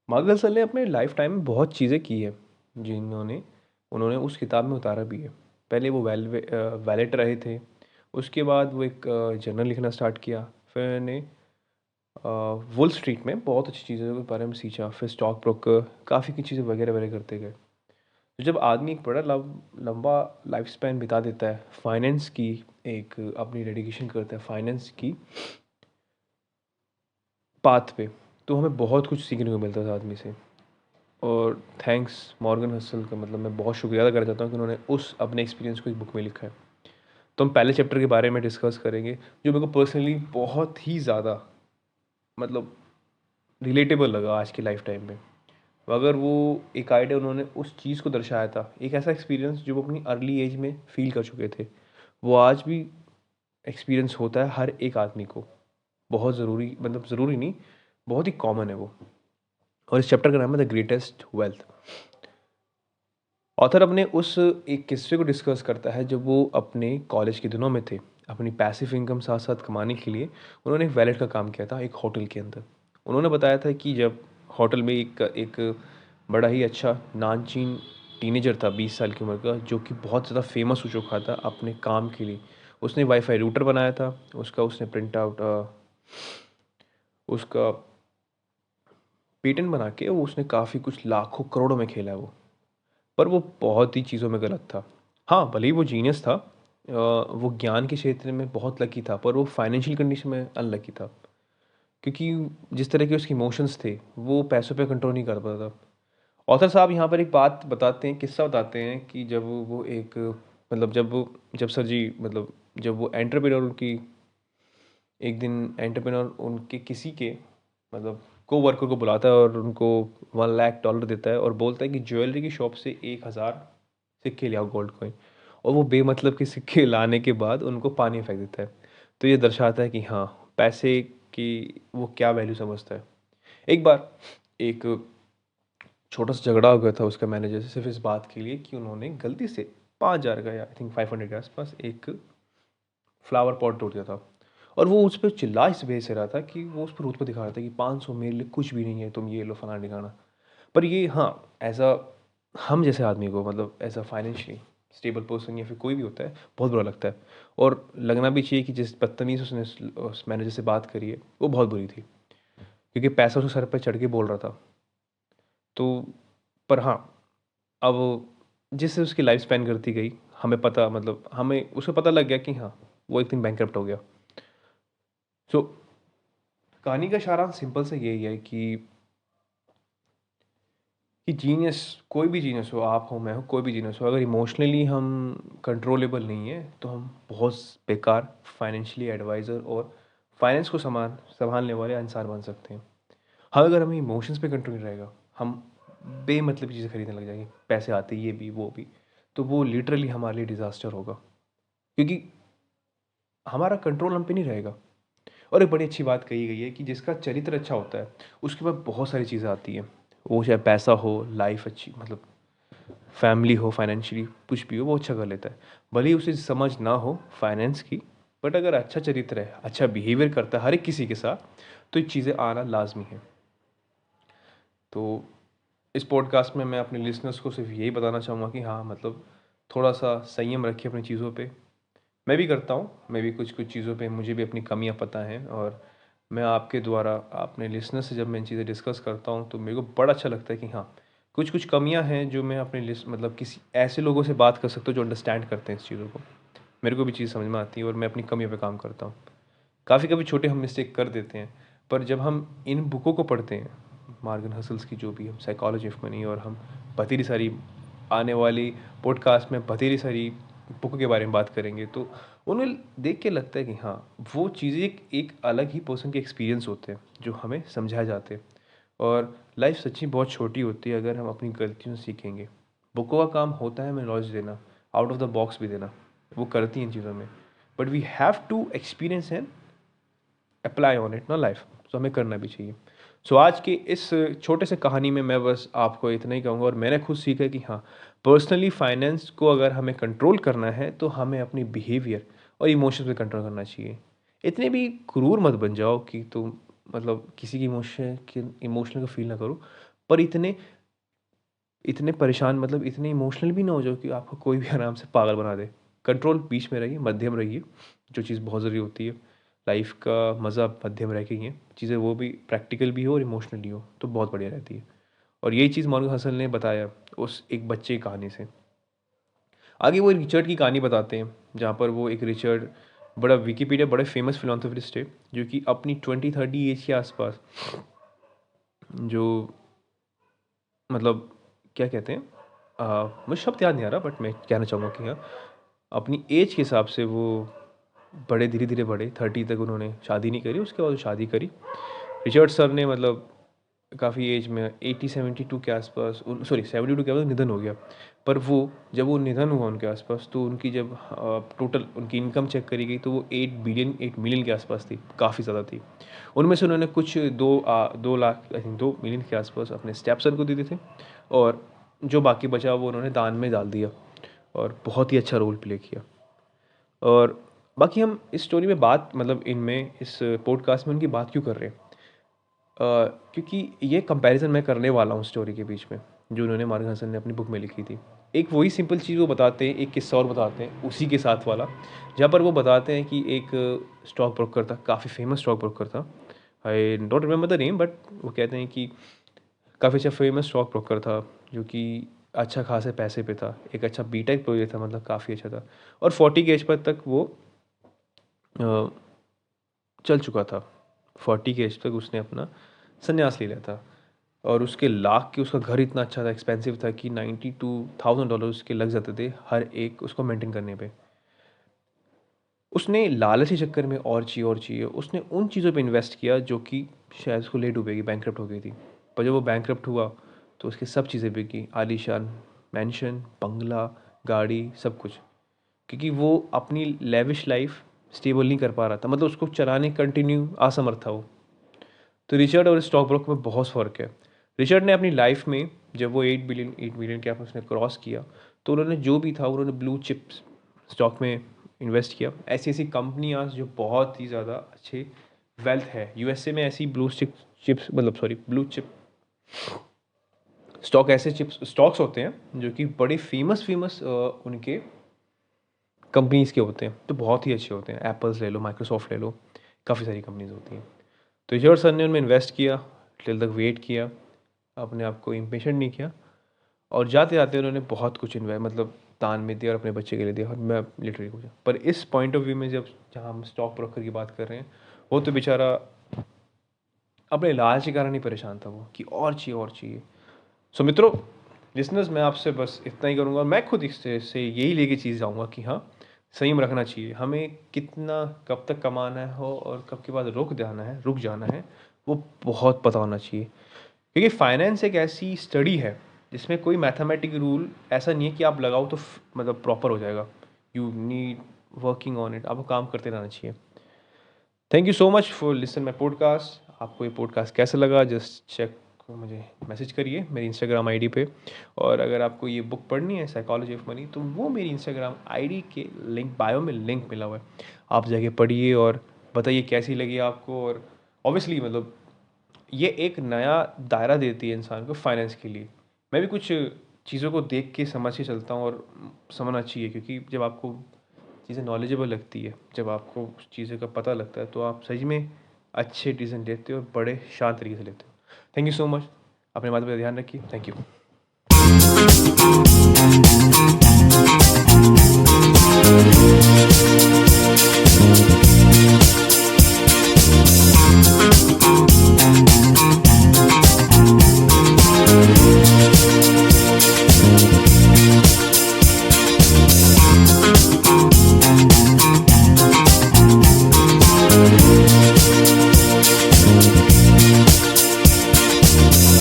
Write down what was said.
Mark गसल ने अपने लाइफ टाइम में बहुत चीज़ें की है जिन्होंने उन्होंने उस किताब में उतारा भी है। पहले वो वैलेट रहे थे। उसके बाद वो एक जर्नल लिखना स्टार्ट किया। फिर उन्होंने वॉल स्ट्रीट में बहुत अच्छी चीज़ों के बारे में सींचा। फिर स्टॉक ब्रोकर काफ़ी की चीज़ें वगैरह वगैरह करते गए। तो जब आदमी एक बड़ा लंबा लाइफ स्पैन बिता देता है फाइनेंस की, एक अपनी डेडिकेशन करता है फाइनेंस की पाथ पे, तो हमें बहुत कुछ सीखने को मिलता था आदमी से। और थैंक्स मॉर्गन हसल का, मतलब मैं बहुत शुक्रिया अदा करना चाहता हूँ कि उन्होंने उस अपने एक्सपीरियंस को एक बुक में लिखा है। तो हम पहले चैप्टर के बारे में डिस्कस करेंगे जो मेरे को पर्सनली बहुत ही ज़्यादा मतलब रिलेटेबल लगा आज की लाइफ टाइम में। अगर वो एक आइडिया उन्होंने उस चीज़ को दर्शाया था, एक ऐसा एक्सपीरियंस जो वो अपनी अर्ली एज में फील कर चुके थे, वो आज भी एक्सपीरियंस होता है हर एक आदमी को। बहुत ज़रूरी, मतलब ज़रूरी नहीं, बहुत ही कॉमन है वो। और इस चैप्टर का नाम है द ग्रेटेस्ट वेल्थ। ऑथर अपने उस एक किस्से को डिस्कस करता है जब वो अपने कॉलेज के दिनों में थे। अपनी पैसिव इनकम साथ साथ कमाने के लिए उन्होंने एक वैलेट का काम किया था एक होटल के अंदर। उन्होंने बताया था कि जब होटल में एक बड़ा ही अच्छा नानचीन टीनेजर था 20 साल की उम्र का, जो कि बहुत ज़्यादा फेमस हो चुका था अपने काम के लिए। उसने वाईफाई रूटर बनाया था। उसका उसने प्रिंट आउट उसका पेटेंट बना के वो उसने काफ़ी कुछ लाखों करोड़ों में खेला है वो। पर वो बहुत ही चीज़ों में गलत था। हाँ, भले ही वो जीनियस था, वो ज्ञान के क्षेत्र में बहुत लकी था, पर वो फाइनेंशियल कंडीशन में अनलकी था। क्योंकि जिस तरह के उसके इमोशंस थे, वो पैसों पे कंट्रोल नहीं कर पाता था। ऑथर साहब यहाँ पर एक बात बताते हैं, किस्सा बताते हैं कि जब वो एक मतलब जब सर जी, मतलब जब वो एंटरप्रेन्योर उनकी एक दिन एंटरप्रेन्योर उनके किसी के मतलब को वर्कर को बुलाता है और उनको $1 लाख देता है और बोलता है कि ज्वेलरी की शॉप से 1,000 सिक्के ले आओ, गोल्ड कॉइन। और वो बेमतलब के सिक्के लाने के बाद उनको पानी में फेंक देता है। तो ये दर्शाता है कि हाँ, पैसे की वो क्या वैल्यू समझता है। एक बार एक छोटा सा झगड़ा हो गया था उसका मैनेजर से, सिर्फ इस बात के लिए कि उन्होंने गलती से 5,000 का या आई थिंक 500 के आसपास एक फ्लावर पॉट तोड़ दिया था। और वो उस पर चिल्ला इस वजह से रहा था कि वो उस पर रूठ पर दिखा रहा था कि 500 मेरे लिए कुछ भी नहीं है, तुम ये लो फलाना ढिकाना। पर ये हाँ, ऐसा हम जैसे आदमी को, मतलब ऐसा फाइनेंशियली स्टेबल पर्सन या फिर कोई भी होता है, बहुत बुरा लगता है। और लगना भी चाहिए कि जिस बदतमीज़ उसने उस मैनेजर से बात करी है वो बहुत बुरी थी, क्योंकि पैसा उसके सर पर चढ़ के बोल रहा था। तो पर हाँ, अब जिससे उसकी लाइफ स्पैन करती गई, हमें पता, मतलब हमें उसको पता लग गया कि हाँ, वो एक दिन बैंकरप्ट हो गया। सो कहानी का सारांश सिंपल से यही है कि जीनियस, कोई भी जीनियस हो, आप हो, मैं हो, कोई भी जीनियस हो, अगर इमोशनली हम कंट्रोलेबल नहीं है तो हम बहुत बेकार फाइनेंशियली एडवाइज़र और फाइनेंस को संभालने वाले इंसान बन सकते हैं। हाँ, अगर हमें इमोशंस पे कंट्रोल नहीं रहेगा, हम बेमतलब चीज़ें खरीदने लग जाएंगे, पैसे आते ये भी वो भी, तो वो लिटरली हमारे लिए डिज़ास्टर होगा, क्योंकि हमारा कंट्रोल हम पे नहीं रहेगा। और एक बड़ी अच्छी बात कही गई है कि जिसका चरित्र अच्छा होता है उसके बाद बहुत सारी चीज़ें आती हैं। वो चाहे पैसा हो, लाइफ अच्छी, मतलब फैमिली हो, फाइनेंशियली कुछ भी हो, वो अच्छा कर लेता है। भले ही उसे समझ ना हो फाइनेंस की, बट अगर अच्छा चरित्र है, अच्छा बिहेवियर करता है हर एक किसी के साथ, तो ये चीज़ें आना लाजमी है। तो इस पॉडकास्ट में मैं अपने लिसनर्स को सिर्फ यही बताना चाहूँगा कि हाँ, मतलब थोड़ा सा संयम रखिए अपनी चीज़ों पे। मैं भी करता हूँ, मैं भी कुछ कुछ चीज़ों पे मुझे भी अपनी कमियाँ पता हैं। और मैं आपके द्वारा अपने लिसनर से जब मैं इन चीज़ें डिस्कस करता हूँ तो मेरे को बड़ा अच्छा लगता है कि हाँ, कुछ कुछ कमियाँ हैं जो मैं अपने लिस्ट, मतलब किसी ऐसे लोगों से बात कर सकता हूँ जो अंडरस्टैंड करते हैं इस चीज़ों को। मेरे को भी चीज़ समझ में आती है और मैं अपनी कमियों पे काम करता हूँ। काफ़ी कभी छोटे हम मिस्टेक कर देते हैं, पर जब हम इन बुकों को पढ़ते हैं, मार्गन हसल्स की जो भी, हम साइकोलॉजी ऑफ मनी, और हम बतेरी सारी आने वाली पॉडकास्ट में बतेरी सारी बुक के बारे में बात करेंगे, तो उन्हें देख के लगता है कि हाँ, वो चीज़ें एक अलग ही पर्सन के एक्सपीरियंस होते हैं जो हमें समझाए जाते हैं। और लाइफ सच्ची बहुत छोटी होती है अगर हम अपनी गलतियों से सीखेंगे। बुकों का काम होता है हमें नॉलेज देना, आउट ऑफ द बॉक्स भी देना, वो करती हैं इन चीज़ों में, but we have to experience and apply on it ना लाइफ। सो हमें करना भी चाहिए। सो आज की इस छोटे से कहानी में मैं बस आपको इतना ही कहूँगा, और मैंने खुद सीखा है कि हाँ, पर्सनली फाइनेंस को अगर हमें कंट्रोल करना है तो हमें अपनी बिहेवियर और इमोशंस पे कंट्रोल करना चाहिए। इतने भी क्रूर मत बन जाओ कि तुम, मतलब किसी की इमोशनल को फील ना करो, पर इतने इतने परेशान मतलब इतने इमोशनल भी ना हो जाओ कि आपको कोई भी आराम से पागल बना दे। कंट्रोल बीच में रहिए, मध्यम रहिए, जो चीज़ बहुत ज़रूरी होती है। लाइफ का मज़ा मध्यम रह के ही है, चीज़ें वो भी प्रैक्टिकल भी हो और इमोशनली हो तो बहुत बढ़िया रहती है। और यही चीज़ मॉर्गन हसल ने बताया उस एक बच्चे की कहानी से। आगे वो रिचर्ड की कहानी बताते हैं, जहाँ पर वो एक रिचर्ड बड़ा विकिपीडिया बड़े फेमस फिलांथ्रोपिस्ट है, जो कि अपनी 20-30 एज के आसपास जो मतलब क्या कहते हैं, मुझे शब्द याद नहीं आ रहा, बट मैं कहना चाहूँगा कि हाँ, अपनी एज के हिसाब से वो बड़े धीरे धीरे बढ़े। 30 तक उन्होंने शादी नहीं करी, उसके बाद वो शादी करी। रिचर्ड सर ने मतलब काफ़ी एज में 80-72 के आसपास, सॉरी 72 के बाद निधन हो गया। पर वो जब वो निधन हुआ उनके आसपास, तो उनकी जब टोटल उनकी इनकम चेक करी गई तो वो 8 मिलियन के आसपास थी, काफ़ी ज़्यादा थी। उनमें से उन्होंने कुछ 2 लाख आई थिंक 2 मिलियन के आसपास अपने स्टेप सन को दे दिए थे, और जो बाकी बचा वो उन्होंने दान में डाल दिया, और बहुत ही अच्छा रोल प्ले किया। और बाकी हम इस स्टोरी में बात मतलब इनमें इस पॉडकास्ट में उनकी बात क्यों कर रहे हैं, क्योंकि ये कंपैरिजन मैं करने वाला हूँ स्टोरी के बीच में, जो उन्होंने मार्गन हसन ने अपनी बुक में लिखी थी। एक वही सिंपल चीज़ वो बताते हैं, एक किस्सा और बताते हैं उसी के साथ वाला, जहाँ पर वो बताते हैं कि एक स्टॉक ब्रोकर था, काफ़ी फेमस स्टॉक ब्रोकर था। I don't remember the name, but वो कहते हैं कि काफ़ी अच्छा फेमस स्टॉक ब्रोकर था, जो कि अच्छा खासे पैसे पे था, एक अच्छा बीटेक प्रोजेक्ट था, मतलब काफ़ी अच्छा था। और 40 के एज पर तक वो अ, चल चुका था। 40 के एज तक उसने अपना संन्यास ले लिया था, और उसके लाख के उसका घर इतना अच्छा था, एक्सपेंसिव था, कि $92,000 उसके लग जाते थे हर एक उसको मेंटेन करने पे। उसने लालच के चक्कर में और चाहिए उसने उन चीज़ों पे इन्वेस्ट किया जो कि शायद उसको ले डूबेगी, बैंकरप्ट हो गई थी। पर जब वो बैंकरप्ट हुआ तो उसकी सब चीज़ें बिकी, आलीशान मैंशन, बंगला, गाड़ी, सब कुछ, क्योंकि वो अपनी लेविश लाइफ स्टेबल नहीं कर पा रहा था, मतलब उसको चलाने कंटिन्यू असमर्थ था वो। तो रिचर्ड और स्टॉक ब्रोकर में बहुत फ़र्क है। रिचर्ड ने अपनी लाइफ में जब वो 8 बिलियन के आसपास उसने क्रॉस किया, तो उन्होंने जो भी था उन्होंने ब्लू चिप्स स्टॉक में इन्वेस्ट किया। ऐसी ऐसी कंपनियां जो बहुत ही ज़्यादा अच्छे वेल्थ है, यूएसए में ऐसी ब्लू चिप्स मतलब सॉरी ब्लू चिप स्टॉक, ऐसे चिप्स स्टॉक्स होते हैं जो कि बड़े फेमस उनके कंपनीज़ के होते हैं, तो बहुत ही अच्छे होते हैं। एप्पल्स ले लो, माइक्रोसॉफ्ट ले लो, काफ़ी सारी कंपनीज होती हैं। तो रिचर्ड सर ने उनमें इन्वेस्ट किया, टिल तक वेट किया, अपने आप को इम्पेशेंट नहीं किया, और जाते जाते उन्होंने बहुत कुछ इन्वेस्ट मतलब दान में दिया और अपने बच्चे के लिए दिया, और मैं लिटरली कुछ। पर इस पॉइंट ऑफ व्यू में जब जहाँ हम स्टॉक ब्रोकर की बात कर रहे हैं, वो तो बेचारा अपने इलाज के कारण ही परेशान था, वो कि और चाहिए। सो मित्रों, लिसनर्स, मैं आपसे बस इतना ही करूँगा, मैं खुद इससे से यही लेके चीज़ जाऊँगा कि हाँ, संयम रखना चाहिए। हमें कितना कब तक कमाना है हो और कब के बाद रुक जाना है, वो बहुत पता होना चाहिए। क्योंकि फाइनेंस एक ऐसी स्टडी है जिसमें कोई मैथमेटिक रूल ऐसा नहीं है कि आप लगाओ तो मतलब प्रॉपर हो जाएगा। You need working on it, आपको काम करते रहना चाहिए। Thank you so much for listen my podcast. आपको ये पॉडकास्ट कैसा लगा, जस्ट चेक मुझे मैसेज करिए मेरी इंस्टाग्राम आईडी पे। और अगर आपको ये बुक पढ़नी है, साइकोलॉजी ऑफ मनी, तो वो मेरी इंस्टाग्राम आईडी के लिंक बायो में लिंक मिला हुआ है, आप जाके पढ़िए और बताइए कैसी लगी आपको। और ऑब्वियसली मतलब ये एक नया दायरा देती है इंसान को फाइनेंस के लिए। मैं भी कुछ चीज़ों को देख के समझ के चलता हूँ, और समझना चाहिए, क्योंकि जब आपको चीज़ें नॉलेजेबल लगती है, जब आपको उस चीज़ों का पता लगता है, तो आप सही में अच्छे डिसीजन लेते हो और बड़े शांत तरीके से लेते हो। Thank you so much. अपने माता पिता ध्यान रखिए। Thank you.